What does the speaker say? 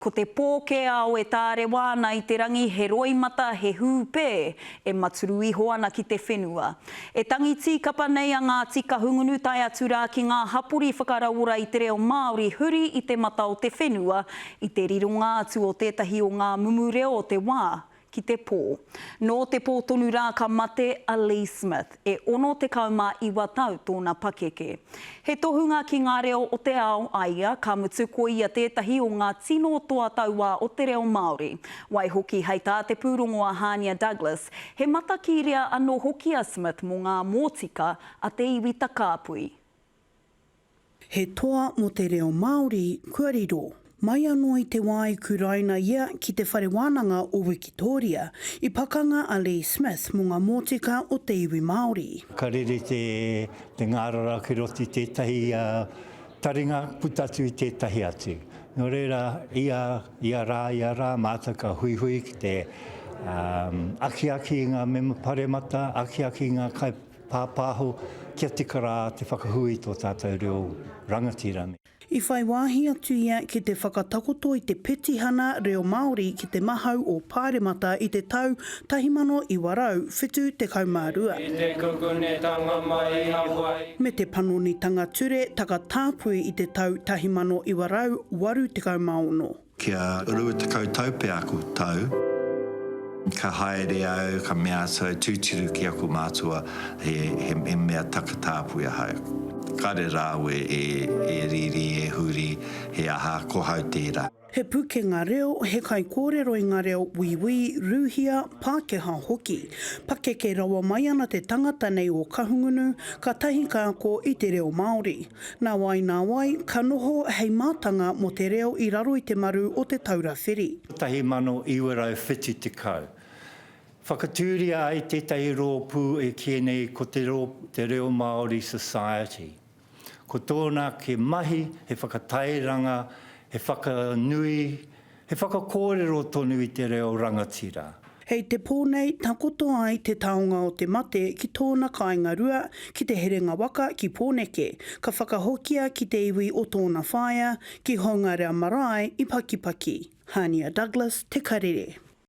Ko te pōkea o e tāre wāna i te rangi he roimata he hūpē e maturu iho ana ki te whenua. E tangi tīkapa nei a ngā tika hungunu tai atu rā ki ngā hapori whakaraura i te reo Māori huri i te mata o te whenua i te rironga atu o tētahi o ngā mumu reo o te wā ki te pō. Nō te pō tonu rā ka mate a Lee Smith, e ono te kaumā iwa tau tōna pakeke. He tohunga ki ngā reo o te ao aia, ka mutuko ia tētahi o ngā tino toa taua o te reo Māori. Wai hoki hei tā te pūrongo a Hania Douglas, he matakirea anō hoki a Smith mō ngā mōtika a te iwi takāpui. He toa mo te reo Māori kua riro. Mai anō i te wai kuraina ia ki te whare wānanga o Wikitoria i pakanga a Lee Smith mō ngā mōtika o te iwi Māori. Ka rere te ngārara ki roti tētahi taringa putatu i tētahi atu. Nō reira, ia rā, māta ka hui ki te aki ngā mema paremata, aki ngā kai pāpāho, kia tika rā te whakahui tō tātou reo rangatira. I whai wāhi atu ia ki te whakatakoto i te petihana reo Māori ki te mahau o Pāremata i te tau 1942 te kaumārua. Me te panonitanga ture taka tāpui i te tau 1948 te kaumāono. Kia urua te kautaupe aku tau. Ka haere au, ka mea sau tūtiru ki aku mātua he mea takatāpui a hau. Kare rāwe e riri, e huri, he aha kohau tērā. He puke ngā reo, he kai kōrero i ngā reo wiwi, ruhia, Pākehā hoki. Pakeke rawa mai ana te tangata nei o kahungunu, ka tahi kāko i te reo Māori. Nā wai, ka noho hei mātanga mo te reo i raro i te maru o te taura whiri. Tahi mano iwarau whiti te kau. Whakatūria ai tētahi rōpū e kienei ko te reo Māori Society. Ko tōna ke mahi, he whakatairanga, he whakanui, he whakakōrero tonu i te reo rangatira. Hei te pōnei, takoto ai te taonga o te mate ki tōna kāingarua, ki te herenga waka ki Pōneke, ka whakahokia ki te iwi o tōna whaia, ki Hongaria Marae i Pakipaki. Hania Douglas, Te Karere.